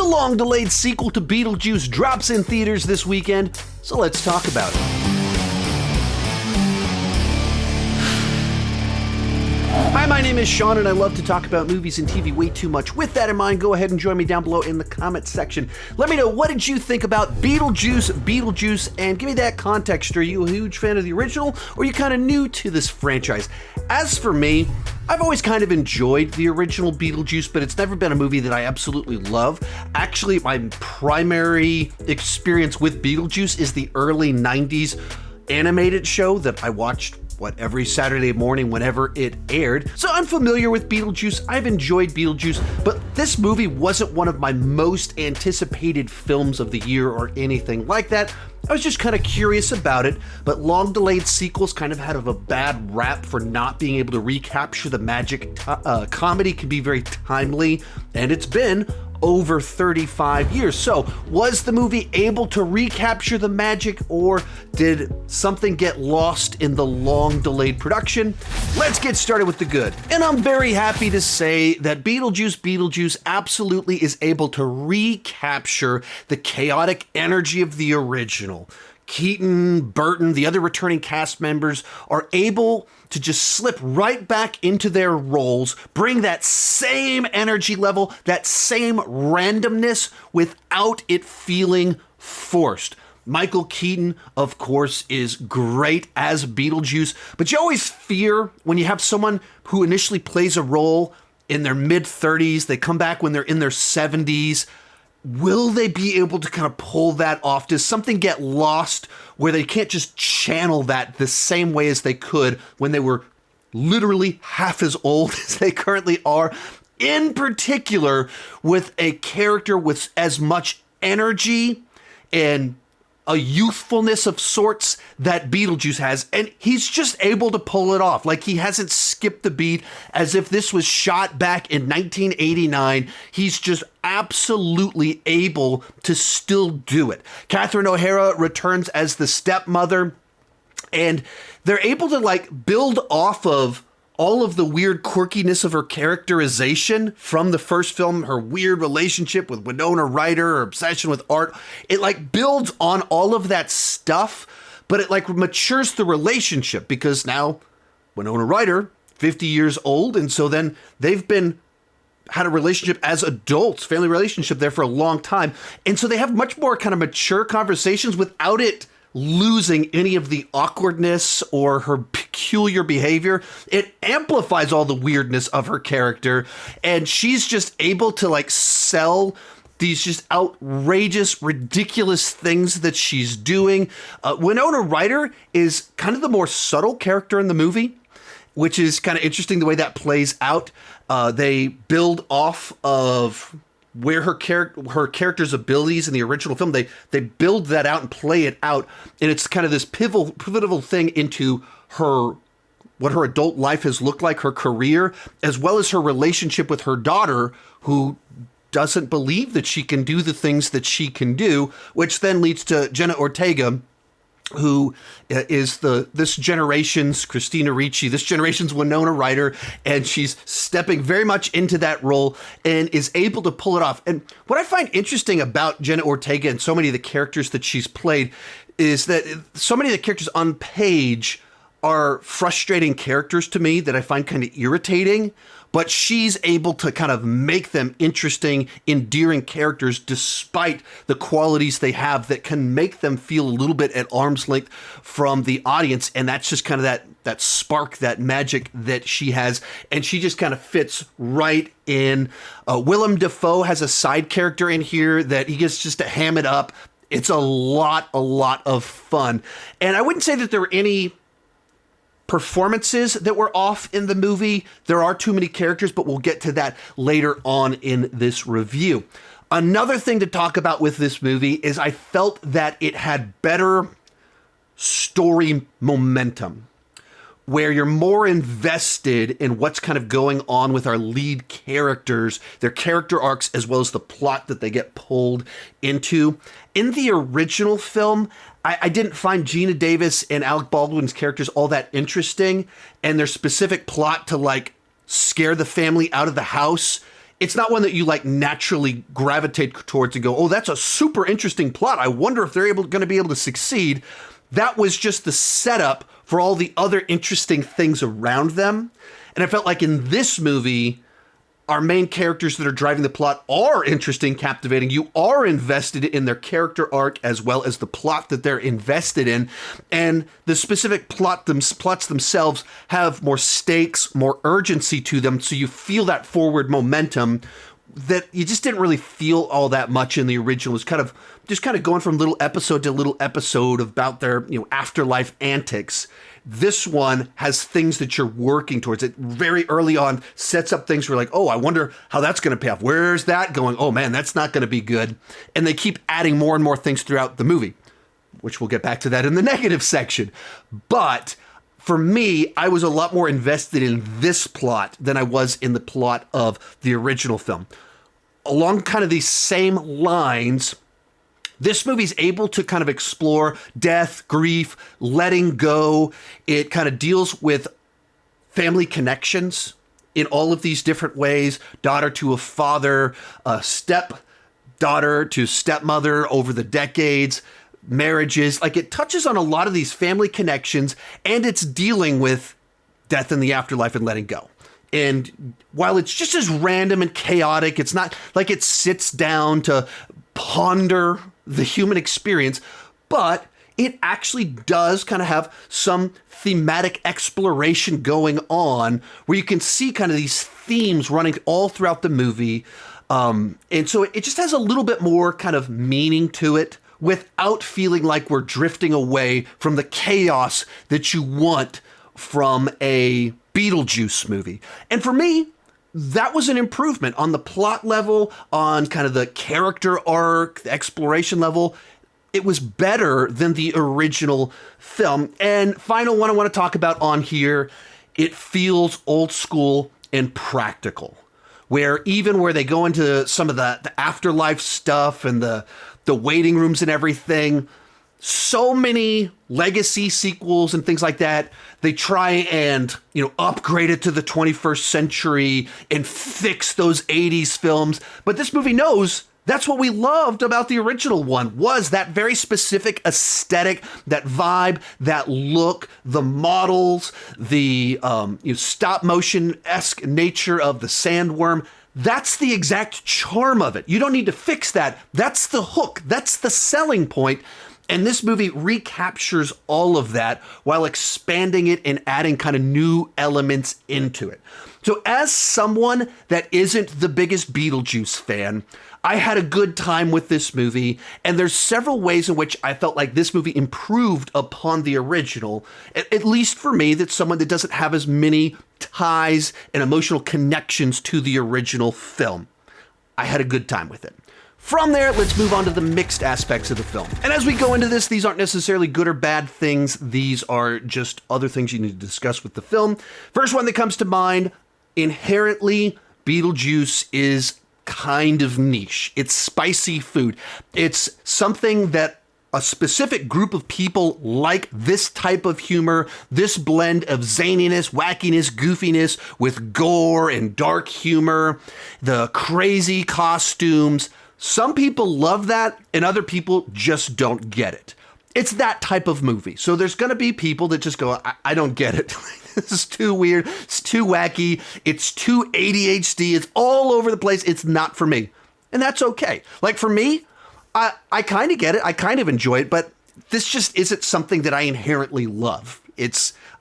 The long-delayed sequel to Beetlejuice drops in theaters this weekend, so let's talk about it. Hi, my name is Sean, and I love to talk about movies and TV way too much. With that in mind, go ahead and join me down below in the comments section. Let me know, what did you think about Beetlejuice, and give me that context. Are you a huge fan of the original, or are you kind of new to this franchise? As for me, I've always kind of enjoyed the original Beetlejuice, but it's never been a movie that I absolutely love. Actually, my primary experience with Beetlejuice is the early 90s animated show that I watched every Saturday morning whenever it aired. So I'm familiar with Beetlejuice, I've enjoyed Beetlejuice, but this movie wasn't one of my most anticipated films of the year or anything like that. I was just kind of curious about it, but long-delayed sequels kind of had a bad rap for not being able to recapture the magic. Comedy can be very timely, and it's been over 35 years. So, was the movie able to recapture the magic, or did something get lost in the long-delayed production? Let's get started with the good. And I'm very happy to say that Beetlejuice absolutely is able to recapture the chaotic energy of the original. Keaton, Burton, the other returning cast members are able to just slip right back into their roles, bring that same energy level, that same randomness without it feeling forced. Michael Keaton, of course, is great as Beetlejuice, but you always fear when you have someone who initially plays a role in their mid-30s, they come back when they're in their 70s. Will they be able to kind of pull that off? Does something get lost where they can't just channel that the same way as they could when they were literally half as old as they currently are? In particular, with a character with as much energy and a youthfulness of sorts that Beetlejuice has, and he's just able to pull it off. Like, he hasn't skipped the beat as if this was shot back in 1989. He's just absolutely able to still do it. Catherine O'Hara returns as the stepmother, and they're able to build off of all of the weird quirkiness of her characterization from the first film, her weird relationship with Winona Ryder, her obsession with art. It builds on all of that stuff, but it matures the relationship, because now Winona Ryder, 50 years old, and so then they've had a relationship as adults, family relationship there for a long time. And so they have much more kind of mature conversations without it losing any of the awkwardness or her peculiar behavior. It amplifies all the weirdness of her character, and she's just able to sell these just outrageous, ridiculous things that she's doing. Winona Ryder is kind of the more subtle character in the movie, which is kind of interesting the way that plays out. They build off of where her character's abilities in the original film, they build that out and play it out, and it's kind of this pivotal thing into what her adult life has looked like, her career, as well as her relationship with her daughter, who doesn't believe that she can do the things that she can do, which then leads to Jenna Ortega, who is this generation's Christina Ricci, this generation's Winona Ryder, and she's stepping very much into that role and is able to pull it off. And what I find interesting about Jenna Ortega and so many of the characters that she's played is that so many of the characters on page are frustrating characters to me that I find kind of irritating, but she's able to kind of make them interesting, endearing characters despite the qualities they have that can make them feel a little bit at arm's length from the audience. And that's just kind of that spark, that magic that she has. And she just kind of fits right in. Willem Dafoe has a side character in here that he gets just to ham it up. It's a lot of fun. And I wouldn't say that there were any performances that were off in the movie. There are too many characters, but we'll get to that later on in this review. Another thing to talk about with this movie is I felt that it had better story momentum, where you're more invested in what's kind of going on with our lead characters, their character arcs, as well as the plot that they get pulled into. In the original film, I didn't find Gina Davis and Alec Baldwin's characters all that interesting, and their specific plot to scare the family out of the house it's not one that you like naturally gravitate towards and go, oh, that's a super interesting plot. I wonder if they're going to be able to succeed. That was just the setup for all the other interesting things around them. And I felt like in this movie, our main characters that are driving the plot are interesting, captivating. You are invested in their character arc as well as the plot that they're invested in. And the specific plots themselves have more stakes, more urgency to them. So you feel that forward momentum that you just didn't really feel all that much in the original. It was just kind of going from little episode to little episode about their, afterlife antics. This one has things that you're working towards. It very early on sets up things where you're like, oh, I wonder how that's going to pay off. Where's that going? Oh man, that's not going to be good. And they keep adding more and more things throughout the movie, which we'll get back to that in the negative section. But for me, I was a lot more invested in this plot than I was in the plot of the original film. Along kind of these same lines, this movie's able to kind of explore death, grief, letting go. It kind of deals with family connections in all of these different ways. Daughter to a father, a stepdaughter to stepmother over the decades, marriages. Like, it touches on a lot of these family connections, and it's dealing with death in the afterlife and letting go. And while it's just as random and chaotic, it's not like it sits down to ponder the human experience, but it actually does kind of have some thematic exploration going on where you can see kind of these themes running all throughout the movie. And so it just has a little bit more kind of meaning to it without feeling like we're drifting away from the chaos that you want from a Beetlejuice movie. And for me, that was an improvement on the plot level, on kind of the character arc, the exploration level. It was better than the original film. And final one I want to talk about on here, it feels old school and practical, where even where they go into some of the afterlife stuff and the waiting rooms and everything, so many legacy sequels and things like that, they try and, upgrade it to the 21st century and fix those 80s films. But this movie knows that's what we loved about the original one, was that very specific aesthetic, that vibe, that look, the models, the stop motion-esque nature of the sandworm. That's the exact charm of it. You don't need to fix that. That's the hook. That's the selling point. And this movie recaptures all of that while expanding it and adding kind of new elements into it. So as someone that isn't the biggest Beetlejuice fan, I had a good time with this movie, and there's several ways in which I felt like this movie improved upon the original, at least for me, that's someone that doesn't have as many ties and emotional connections to the original film. I had a good time with it. From there, let's move on to the mixed aspects of the film. And as we go into this, these aren't necessarily good or bad things. These are just other things you need to discuss with the film. First one that comes to mind, inherently, Beetlejuice is kind of niche. It's spicy food. It's something that a specific group of people like this type of humor, this blend of zaniness, wackiness, goofiness with gore and dark humor, the crazy costumes. Some people love that, and other people just don't get it. It's that type of movie. So there's going to be people that just go, I don't get it. This is too weird. It's too wacky. It's too ADHD. It's all over the place. It's not for me. And that's okay. Like for me, I kind of get it. I kind of enjoy it, but this just isn't something that I inherently love.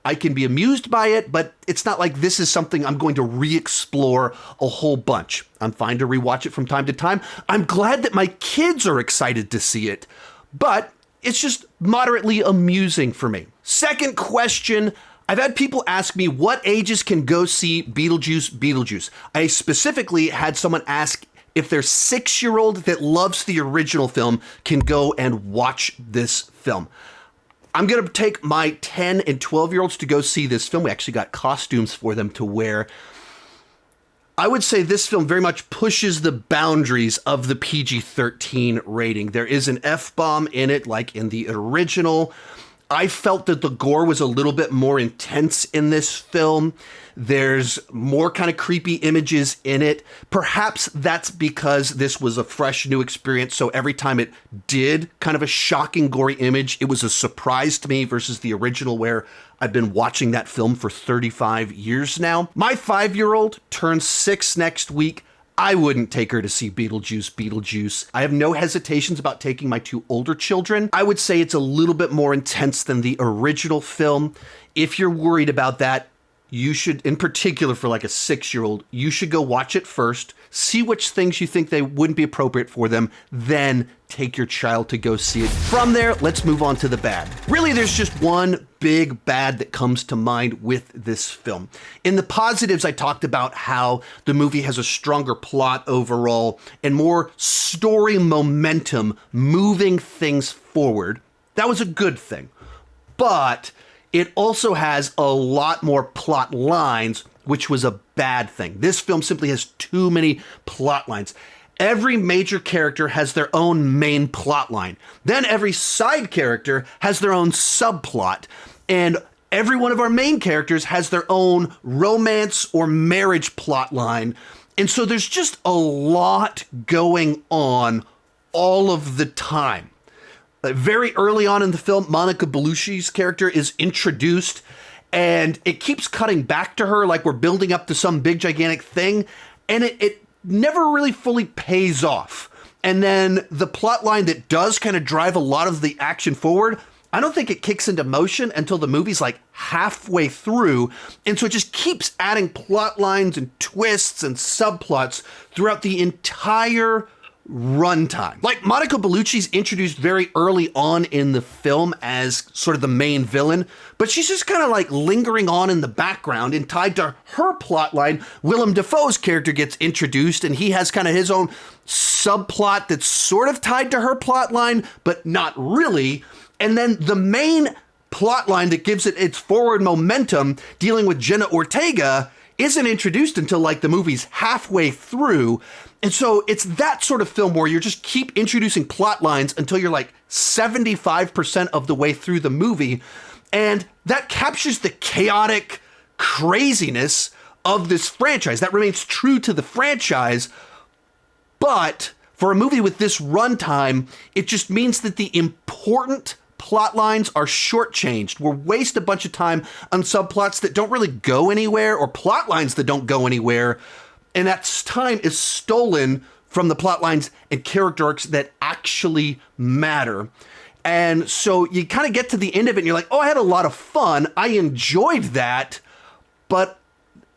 I can be amused by it, but it's not like this is something I'm going to re-explore a whole bunch. I'm fine to rewatch it from time to time. I'm glad that my kids are excited to see it, but it's just moderately amusing for me. Second question, I've had people ask me what ages can go see Beetlejuice. I specifically had someone ask if their 6-year-old that loves the original film can go and watch this film. I'm going to take my 10 and 12-year-olds to go see this film. We actually got costumes for them to wear. I would say this film very much pushes the boundaries of the PG-13 rating. There is an F-bomb in it, like in the original. I felt that the gore was a little bit more intense in this film. There's more kind of creepy images in it. Perhaps that's because this was a fresh new experience. So every time it did kind of a shocking, gory image, it was a surprise to me versus the original where I've been watching that film for 35 years now. My 5-year-old turns 6 next week. I wouldn't take her to see Beetlejuice Beetlejuice. I have no hesitations about taking my 2 older children. I would say it's a little bit more intense than the original film. If you're worried about that, you should, in particular for like a 6-year-old, you should go watch it first, see which things you think they wouldn't be appropriate for them, then take your child to go see it. From there, let's move on to the bad. Really, there's just one big bad that comes to mind with this film. In the positives, I talked about how the movie has a stronger plot overall and more story momentum moving things forward. That was a good thing. But it also has a lot more plot lines, which was a bad thing. This film simply has too many plot lines. Every major character has their own main plot line. Then every side character has their own subplot. And every one of our main characters has their own romance or marriage plot line. And so there's just a lot going on all of the time. Very early on in the film, Monica Bellucci's character is introduced, and it keeps cutting back to her like we're building up to some big gigantic thing, and it never really fully pays off. And then the plot line that does kind of drive a lot of the action forward, I don't think it kicks into motion until the movie's like halfway through. And so it just keeps adding plot lines and twists and subplots throughout the entire runtime. Like, Monica Bellucci's introduced very early on in the film as sort of the main villain, but she's just kind of like lingering on in the background, and tied to her plotline, Willem Dafoe's character gets introduced, and he has kind of his own subplot that's sort of tied to her plotline, but not really. And then the main plotline that gives it its forward momentum, dealing with Jenna Ortega, isn't introduced until like the movie's halfway through. And so it's that sort of film where you just keep introducing plot lines until you're like 75% of the way through the movie. And that captures the chaotic craziness of this franchise. That remains true to the franchise. But for a movie with this runtime, it just means that the important plot lines are shortchanged. We're wasting a bunch of time on subplots that don't really go anywhere, or plot lines that don't go anywhere. And that time is stolen from the plot lines and character arcs that actually matter. And so you kind of get to the end of it and you're like, oh, I had a lot of fun. I enjoyed that. But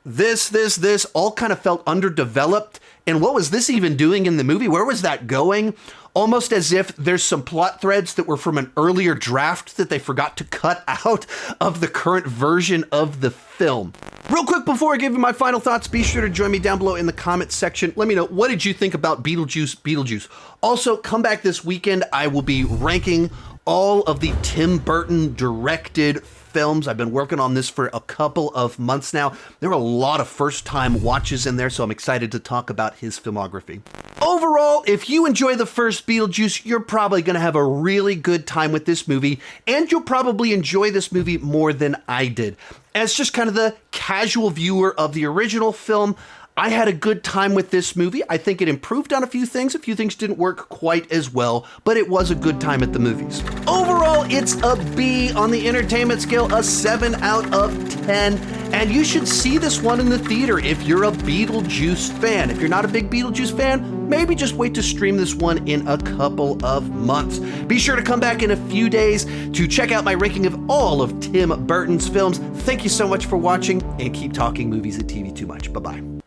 this all kind of felt underdeveloped. And what was this even doing in the movie? Where was that going? Almost as if there's some plot threads that were from an earlier draft that they forgot to cut out of the current version of the film. Real quick before I give you my final thoughts, be sure to join me down below in the comments section. Let me know, what did you think about Beetlejuice Beetlejuice? Also, come back this weekend. I will be ranking all of the Tim Burton directed films. I've been working on this for a couple of months now. There are a lot of first-time watches in there, so I'm excited to talk about his filmography. Overall, if you enjoy the first Beetlejuice, you're probably going to have a really good time with this movie, and you'll probably enjoy this movie more than I did. As just kind of the casual viewer of the original film, I had a good time with this movie. I think it improved on a few things. A few things didn't work quite as well, but it was a good time at the movies. Overall, it's a B on the entertainment scale, a 7 out of 10. And you should see this one in the theater if you're a Beetlejuice fan. If you're not a big Beetlejuice fan, maybe just wait to stream this one in a couple of months. Be sure to come back in a few days to check out my ranking of all of Tim Burton's films. Thank you so much for watching, and keep talking movies and TV too much. Bye-bye.